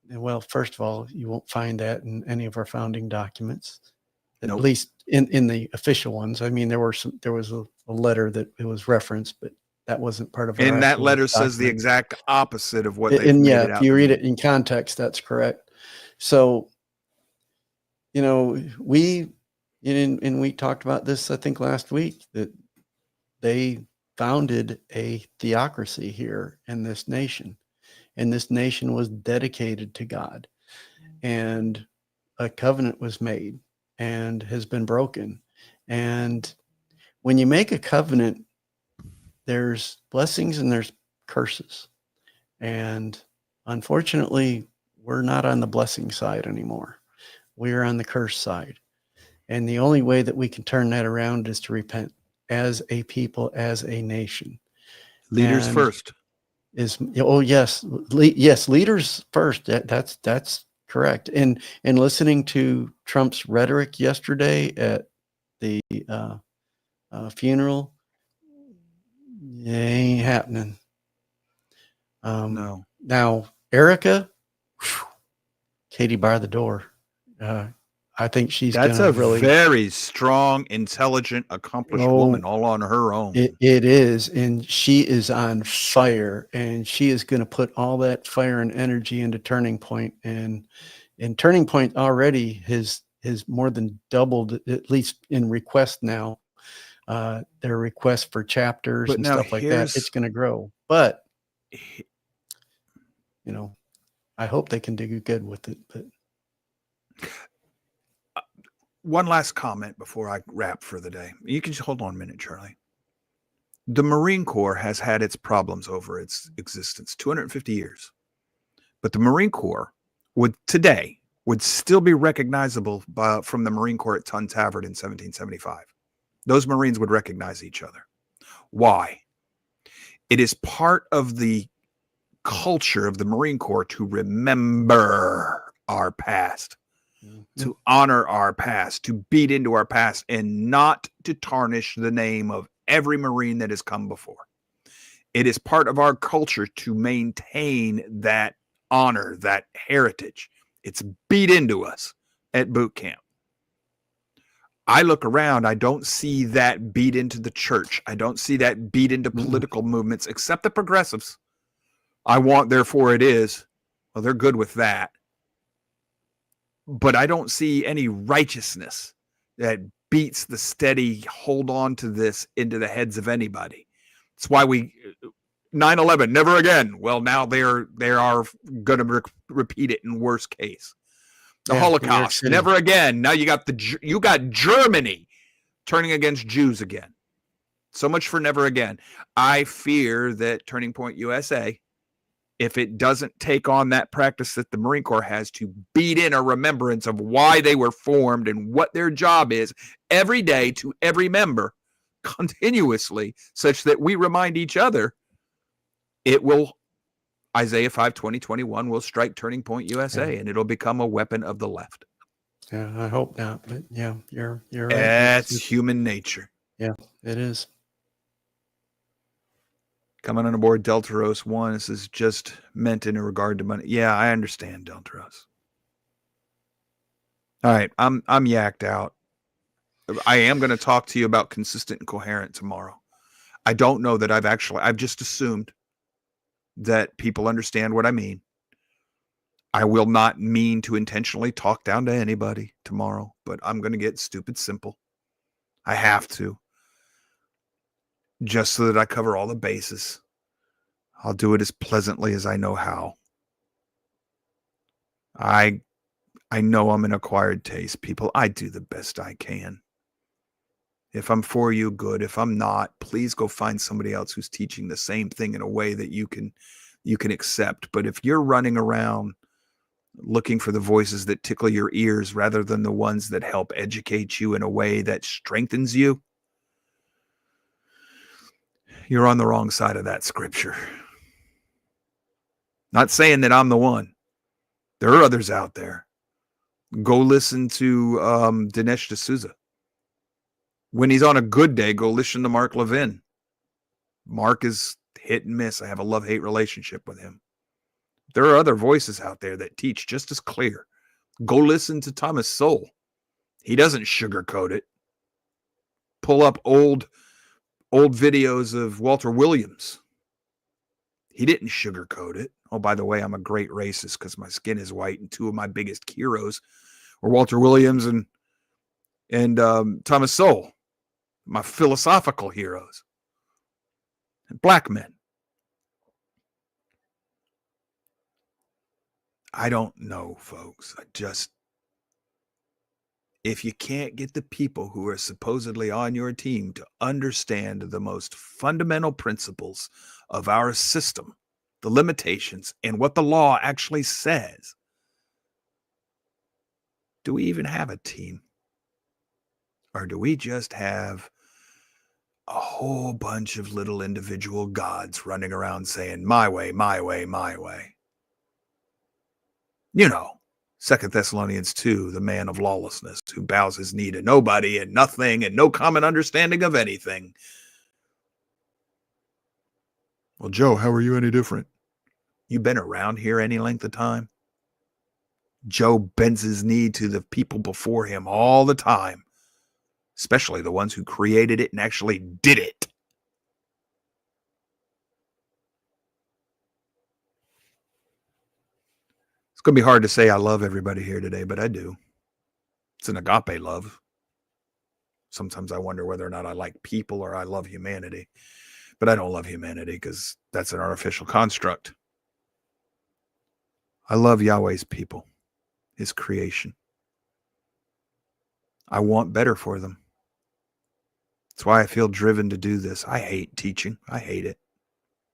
Well, first of all, you won't find that in any of our founding documents, at Nope. least in the official ones. I mean, there was a letter that it was referenced, but that wasn't part of our And that actual letter says the document. exact opposite of what they've And made yeah, it out if you to read be. it in context, that's correct. So, we talked about this, I think, last week, that they founded a theocracy here in this nation, and this nation was dedicated to God, and a covenant was made and has been broken. And when you make a covenant, there's blessings and there's curses. And unfortunately, we're not on the blessing side anymore. We're on the curse side. And the only way that we can turn that around is to repent as a people, as a nation. Leaders And first. yes, leaders first. That's correct. And listening to Trump's rhetoric yesterday at the funeral, it ain't happening. No. Now, Erica, Katie bar the door. I think she's That's gonna a really very strong, intelligent, accomplished woman all on her own. It is, and she is on fire, and she is going to put all that fire and energy into Turning Point, and Turning Point already has more than doubled, at least in request now. Their request for chapters and stuff like that. It's going to grow, but I hope they can do good with it. But one last comment before I wrap for the day. You can just hold on a minute, Charlie. The Marine Corps has had its problems over its existence, 250 years. But the Marine Corps would still be recognizable from the Marine Corps at Tun Tavern in 1775. Those Marines would recognize each other. Why? It is part of the culture of the Marine Corps to remember our past. to honor our past, to beat into our past, and not to tarnish the name of every Marine that has come before. It is part of our culture to maintain that honor, that heritage. It's beat into us at boot camp. I look around, I don't see that beat into the church. I don't see that beat into political movements, except the progressives. I want, therefore it is. Well, they're good with that. But I don't see any righteousness that beats the steady hold on to this into the heads of anybody. It's why 9/11, never again. Well, now they are going to repeat it in worst case. The Holocaust, never again. Now you got Germany turning against Jews again. So much for never again. I fear that Turning Point USA, if it doesn't take on that practice that the Marine Corps has to beat in a remembrance of why they were formed and what their job is every day to every member continuously, such that we remind each other, it will, Isaiah 5:20-21 will strike Turning Point USA, and it'll become a weapon of the left. Yeah, I hope not. But yeah, you're right. That's human nature. Yeah, it is. Coming on aboard Deltaros 1, this is just meant in regard to money. Yeah, I understand, Deltaros. All right, I'm yacked out. I am going to talk to you about consistent and coherent tomorrow. I don't know that I've just assumed that people understand what I mean. I will not mean to intentionally talk down to anybody tomorrow, but I'm going to get stupid simple. I have to. Just so that I cover all the bases. I'll do it as pleasantly as I know how. I know I'm an acquired taste, people. I do the best I can. If I'm for you, good. If I'm not, please go find somebody else who's teaching the same thing in a way that you can accept. But if you're running around looking for the voices that tickle your ears rather than the ones that help educate you in a way that strengthens you, you're on the wrong side of that scripture. Not saying that I'm the one. There are others out there. Go listen to Dinesh D'Souza. When he's on a good day, go listen to Mark Levin. Mark is hit and miss. I have a love-hate relationship with him. There are other voices out there that teach just as clear. Go listen to Thomas Sowell. He doesn't sugarcoat it. Pull up old videos of Walter Williams. He didn't sugarcoat it. Oh, by the way, I'm a great racist because my skin is white, and two of my biggest heroes were Walter Williams and Thomas Sowell, my philosophical heroes, and black men. I don't know, folks. If you can't get the people who are supposedly on your team to understand the most fundamental principles of our system, the limitations, and what the law actually says, do we even have a team? Or do we just have a whole bunch of little individual gods running around saying, my way, my way, my way? You know, 2 Thessalonians 2, the man of lawlessness who bows his knee to nobody and nothing and no common understanding of anything. Well, Joe, how are you any different? You been around here any length of time? Joe bends his knee to the people before him all the time, especially the ones who created it and actually did it. It's going to be hard to say I love everybody here today, but I do. It's an agape love. Sometimes I wonder whether or not I like people or I love humanity. But I don't love humanity because that's an artificial construct. I love Yahweh's people, his creation. I want better for them. That's why I feel driven to do this. I hate teaching. I hate it.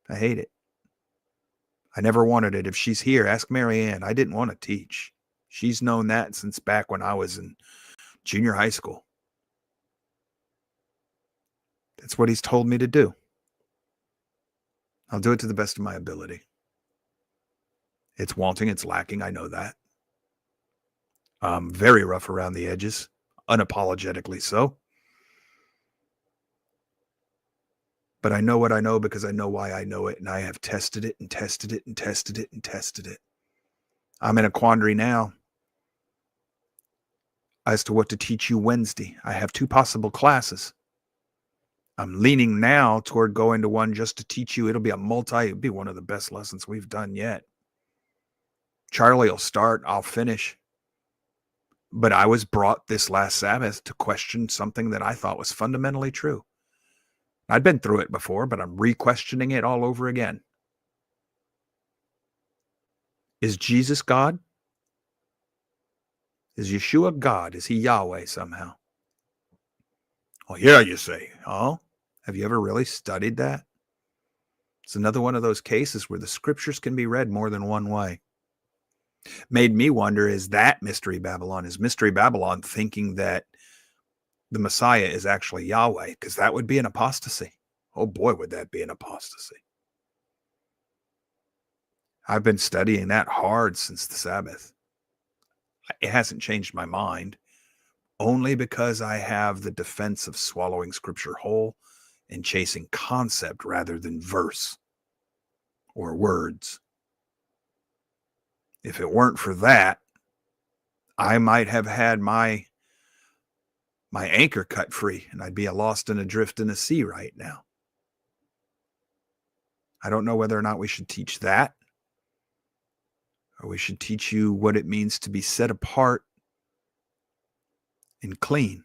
I hate it. I never wanted it. If she's here, ask Marianne. I didn't want to teach. She's known that since back when I was in junior high school. That's what he's told me to do. I'll do it to the best of my ability. It's wanting, it's lacking. I know that. Very rough around the edges, unapologetically so. But I know what I know because I know why I know it, and I have tested it and tested it and tested it and tested it. I'm in a quandary now as to what to teach you Wednesday. I have 2 possible classes. I'm leaning now toward going to one just to teach you. It'll be one of the best lessons we've done yet. Charlie will start, I'll finish. But I was brought this last Sabbath to question something that I thought was fundamentally true. I'd been through it before, but I'm re-questioning it all over again. Is Jesus God? Is Yeshua God? Is he Yahweh somehow? Well, yeah, you say. Oh, have you ever really studied that? It's another one of those cases where the scriptures can be read more than one way. Made me wonder, is that Mystery Babylon? Is Mystery Babylon thinking that the Messiah is actually Yahweh? Because that would be an apostasy. Oh boy, would that be an apostasy. I've been studying that hard since the Sabbath. It hasn't changed my mind, only because I have the defense of swallowing scripture whole and chasing concept rather than verse or words. If it weren't for that, I might have had my anchor cut free and I'd be lost and adrift in the sea right now. I don't know whether or not we should teach that, or we should teach you what it means to be set apart and clean.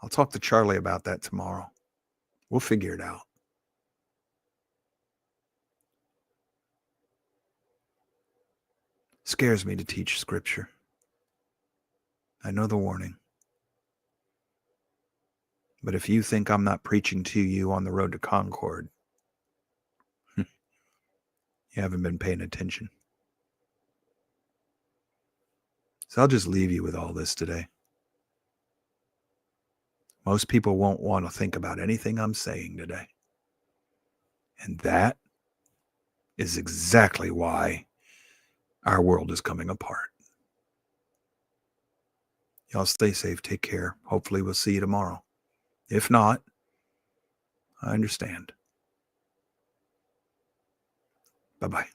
I'll talk to Charlie about that tomorrow. We'll figure it out. Scares me to teach scripture. I know the warning. But if you think I'm not preaching to you on the road to Concord, you haven't been paying attention. So I'll just leave you with all this today. Most people won't want to think about anything I'm saying today. And that is exactly why our world is coming apart. Y'all stay safe. Take care. Hopefully we'll see you tomorrow. If not, I understand. Bye-bye.